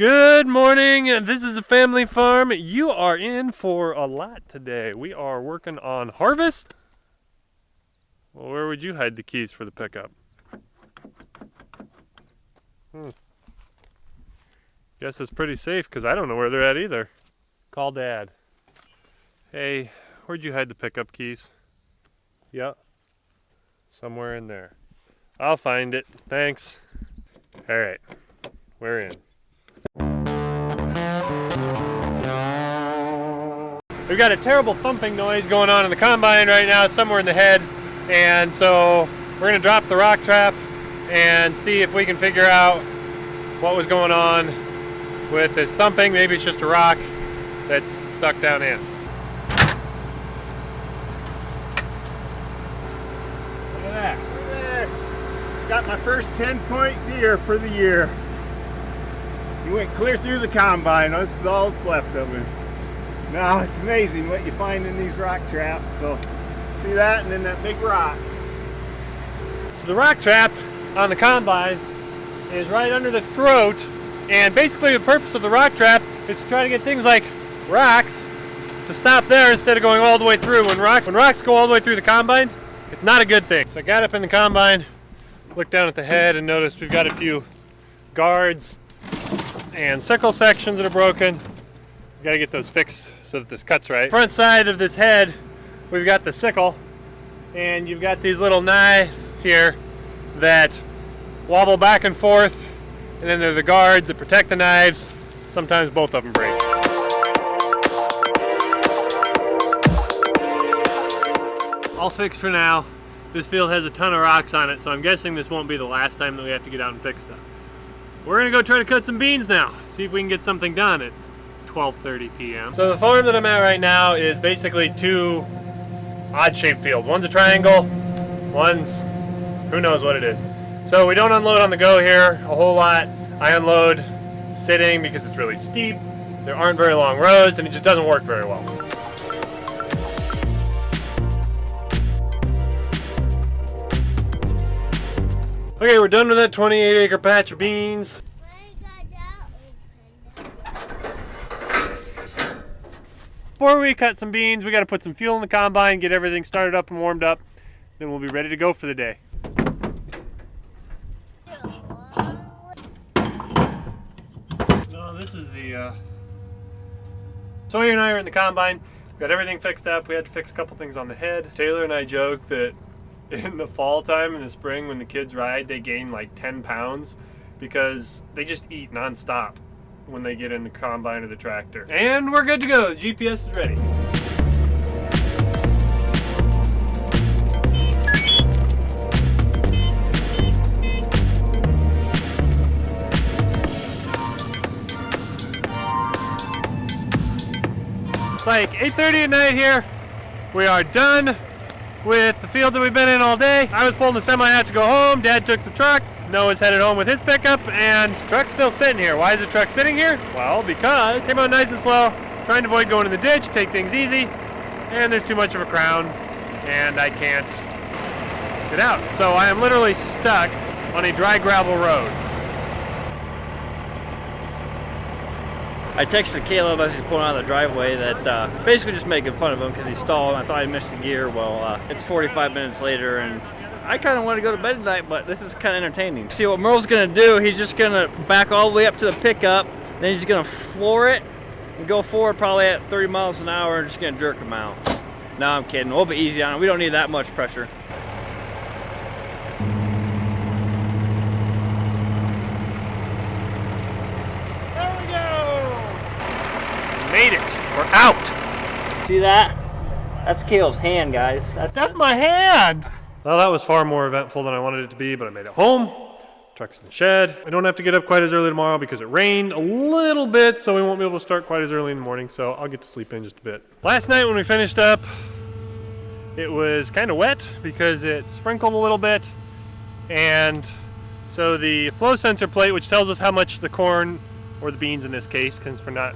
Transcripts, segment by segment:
Good morning, this is a family farm. You are in for a lot today. We are working on harvest. Well, where would you hide the keys for the pickup? Guess it's pretty safe because I don't know where they're at either. Call Dad. Hey, where'd you hide the pickup keys? Yep, somewhere in there. I'll find it, thanks. All right, we're in. We've got a terrible thumping noise going on in the combine right now, somewhere in the head, and so we're going to drop the rock trap and see if we can figure out what was going on with this thumping. Maybe it's just a rock that's stuck down in. Look at that. Look there. Got my first 10-point deer for the year. He went clear through the combine. This is all that's left of him. Now it's amazing what you find in these rock traps. So see that, and then that big rock. So the rock trap on the combine is right under the throat, and basically the purpose of the rock trap is to try to get things like rocks to stop there instead of going all the way through. When rocks go all the way through the combine, it's not a good thing. So I got up in the combine, looked down at the head, and noticed we've got a few guards and sickle sections that are broken. We got to get those fixed so that this cuts right. Front side of this head, we've got the sickle, and you've got these little knives here that wobble back and forth, and then there are the guards that protect the knives. Sometimes both of them break. All fixed for now. This field has a ton of rocks on it, so I'm guessing this won't be the last time that we have to get out and fix stuff. We're gonna go try to cut some beans now, see if we can get something done at 12:30 p.m. So the farm that I'm at right now is basically two odd-shaped fields. One's a triangle, one's who knows what it is. So we don't unload on the go here a whole lot. I unload sitting because it's really steep. There aren't very long rows, and it just doesn't work very well. Okay, we're done with that 28-acre patch of beans. Before we cut some beans, we got to put some fuel in the combine, get everything started up and warmed up. Then we'll be ready to go for the day. No, this is the... Sawyer and I are in the combine. We got everything fixed up. We had to fix a couple things on the head. Taylor and I joke that in the fall time, in the spring, when the kids ride, they gain like 10 pounds because they just eat nonstop when they get in the combine or the tractor. And we're good to go. The GPS is ready. It's like 8:30 at night here. We are done with the field that we've been in all day. I was pulling the semi out to go home. Dad took the truck. Noah's headed home with his pickup, and the truck's still sitting here. Why is the truck sitting here? Well, because it came out nice and slow, trying to avoid going in the ditch, take things easy, and there's too much of a crown, and I can't get out. So I am literally stuck on a dry gravel road. I texted Caleb as he's pulling out of the driveway that basically just making fun of him because he stalled. I thought I missed a gear. Well, it's 45 minutes later, and I kind of want to go to bed tonight, but this is kind of entertaining. See what Merle's going to do, he's just going to back all the way up to the pickup, then he's going to floor it and go forward probably at 30 miles an hour and just going to jerk him out. No, I'm kidding. We'll be easy on him. We don't need that much pressure. There we go! Made it. We're out. See that? That's Caleb's hand, guys. That's my hand! Well, that was far more eventful than I wanted it to be, but I made it home. Truck's in the shed. I don't have to get up quite as early tomorrow because it rained a little bit, so we won't be able to start quite as early in the morning, so I'll get to sleep in just a bit. Last night when we finished up, it was kind of wet because it sprinkled a little bit, and so the flow sensor plate, which tells us how much the corn, or the beans in this case, since we're not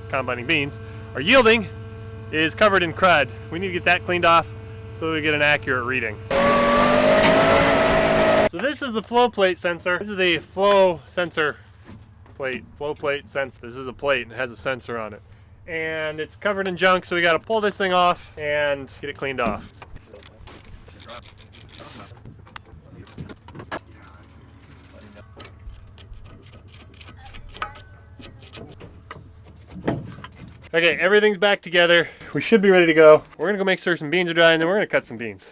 combining beans, are yielding, is covered in crud. We need to get that cleaned off so we get an accurate reading. So this is the flow plate sensor. This is the flow sensor plate, flow plate sensor. This is a plate and it has a sensor on it. And it's covered in junk, so we gotta pull this thing off and get it cleaned off. Okay, everything's back together. We should be ready to go. We're gonna go make sure some beans are dry, and then we're gonna cut some beans.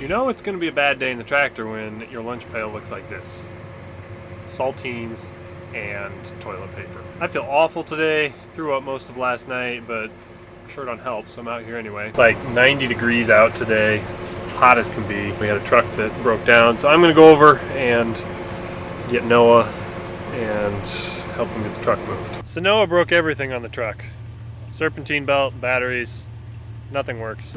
You know it's going to be a bad day in the tractor when your lunch pail looks like this. Saltines and toilet paper. I feel awful today, threw up most of last night, but sure don't help, so I'm out here anyway. It's like 90 degrees out today, hot as can be. We had a truck that broke down, so I'm going to go over and get Noah and help him get the truck moved. So Noah broke everything on the truck. Serpentine belt, batteries, nothing works.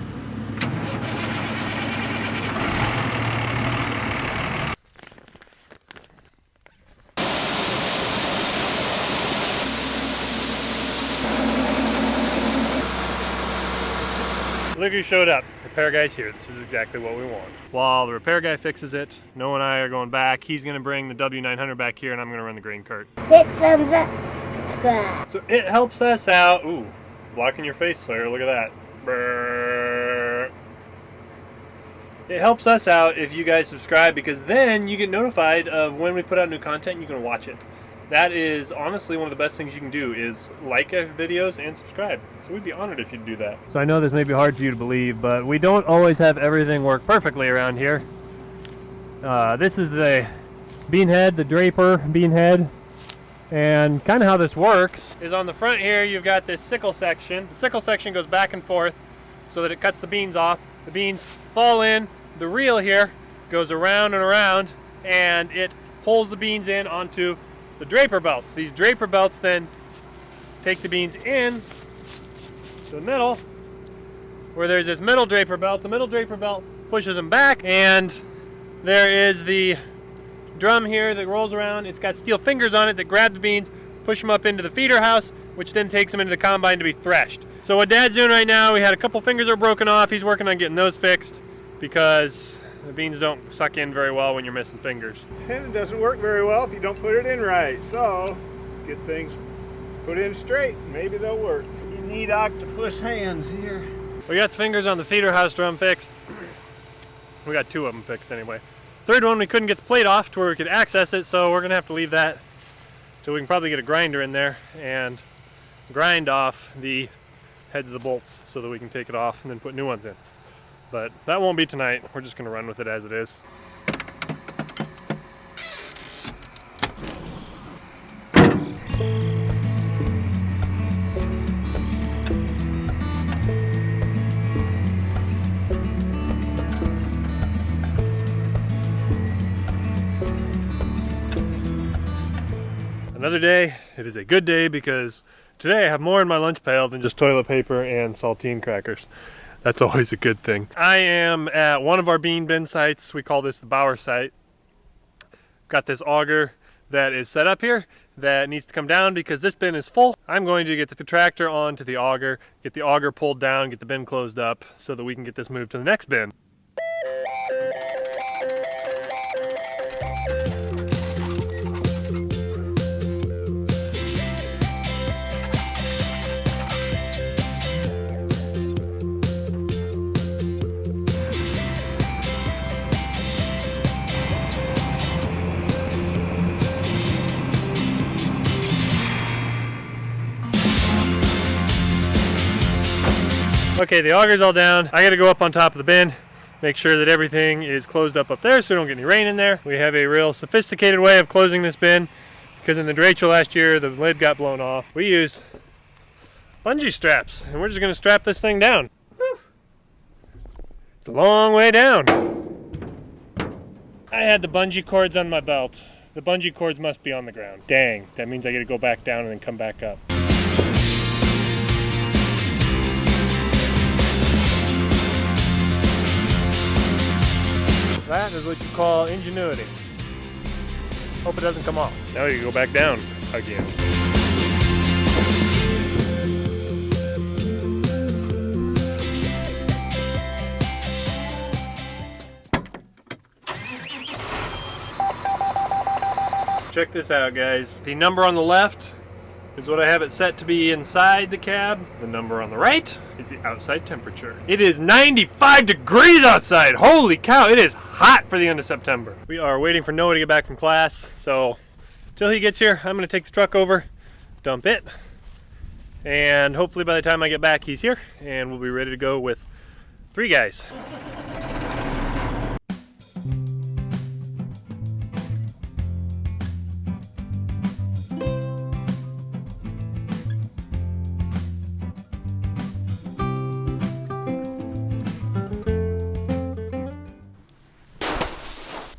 Look who showed up. Repair guy's here. This is exactly what we want. While the repair guy fixes it, Noah and I are going back. He's going to bring the W900 back here, and I'm going to run the grain cart. Hit thumbs up, subscribe. So it helps us out. Ooh, blocking your face, Sawyer. Look at that. Brrr. It helps us out if you guys subscribe, because then you get notified of when we put out new content and you can watch it. That is honestly one of the best things you can do, is like our videos and subscribe. So we'd be honored if you'd do that. So I know this may be hard for you to believe, but we don't always have everything work perfectly around here. This is the bean head, the draper bean head. And kind of how this works is on the front here you've got this sickle section. The sickle section goes back and forth so that it cuts the beans off. The beans fall in. The reel here goes around and around, and it pulls the beans in onto the draper belts. These draper belts then take the beans in to the middle, where there's this middle draper belt. The middle draper belt pushes them back, and there is the drum here that rolls around. It's got steel fingers on it that grab the beans, push them up into the feeder house, which then takes them into the combine to be threshed. So what Dad's doing right now, we had a couple fingers that are broken off. He's working on getting those fixed because the beans don't suck in very well when you're missing fingers. And it doesn't work very well if you don't put it in right. So get things put in straight. Maybe they'll work. You need octopus hands here. We got the fingers on the feeder house drum fixed. We got two of them fixed anyway. Third one, we couldn't get the plate off to where we could access it, so we're gonna have to leave that till we can probably get a grinder in there and grind off the heads of the bolts so that we can take it off and then put new ones in. But that won't be tonight. We're just gonna run with it as it is. Another day. It is a good day because today I have more in my lunch pail than just toilet paper and saltine crackers. That's always a good thing. I am at one of our bean bin sites. We call this the Bauer site. Got this auger that is set up here that needs to come down because this bin is full. I'm going to get the tractor onto the auger, get the auger pulled down, get the bin closed up so that we can get this moved to the next bin. Okay, the auger's all down. I gotta go up on top of the bin, Make sure that everything is closed up there so we don't get any rain in there. We have a real sophisticated way of closing this bin because in the derecho last year the lid got blown off. We use bungee straps and we're just going to strap this thing down. Whew. It's a long way down. I had the bungee cords on my belt. The bungee cords must be on the ground. Dang, that means I got to go back down and then come back up. That is what you call ingenuity. Hope it doesn't come off. Now you go back down again. Check this out, guys. The number on the left is what I have it set to be inside the cab. The number on the right is the outside temperature. It is 95 degrees outside. Holy cow, it is hot for the end of September. We are waiting for Noah to get back from class, so until he gets here, I'm gonna take the truck over, dump it, and hopefully by the time I get back, he's here, and we'll be ready to go with 3 guys.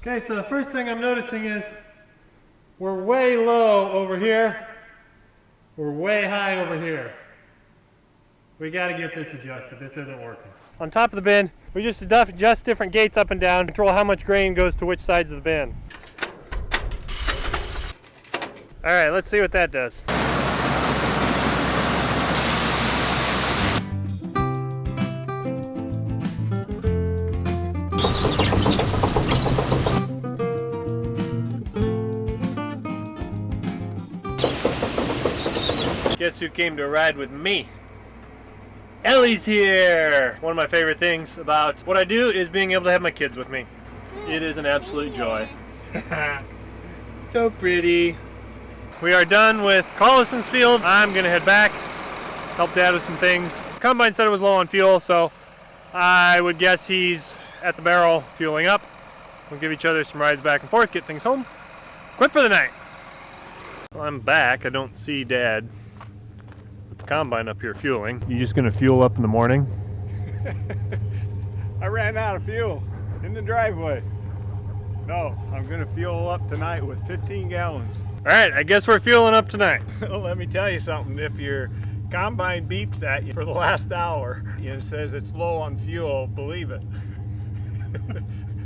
Okay, so the first thing I'm noticing is we're way low over here. We're way high over here. We got to get this adjusted. This isn't working. On top of the bin, we just adjust different gates up and down, control how much grain goes to which sides of the bin. All right, let's see what that does. Guess who came to ride with me? Ellie's here! One of my favorite things about what I do is being able to have my kids with me. It is an absolute joy. So pretty. We are done with Collison's field. I'm gonna head back, help Dad with some things. Combine said it was low on fuel, so I would guess he's at the barrel fueling up. We'll give each other some rides back and forth, get things home. Quit for the night. Well, I'm back. I don't see Dad with the combine up here fueling. You just gonna fuel up in the morning? I ran out of fuel in the driveway. No, I'm gonna fuel up tonight with 15 gallons. All right, I guess we're fueling up tonight. Well, let me tell you something. If your combine beeps at you for the last hour and says it's low on fuel, believe it.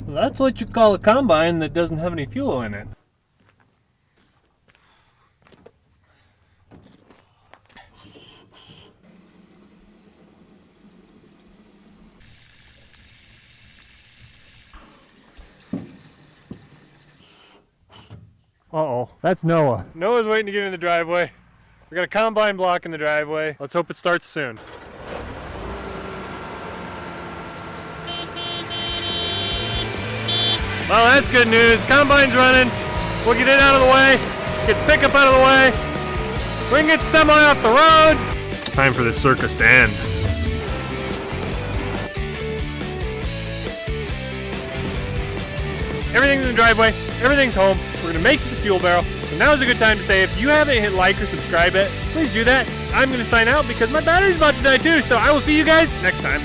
Well, that's what you call a combine that doesn't have any fuel in it. Uh-oh, that's Noah. Noah's waiting to get in the driveway. We got a combine block in the driveway. Let's hope it starts soon. Well, that's good news. Combine's running. We'll get it out of the way. Get the pickup out of the way. We can get the semi off the road. It's time for this circus to end. Everything's in the driveway. Everything's home. We're gonna make it to the fuel barrel. So now is a good time to say, if you haven't hit like or subscribe yet, please do that. I'm gonna sign out because my battery's about to die too. So I will see you guys next time.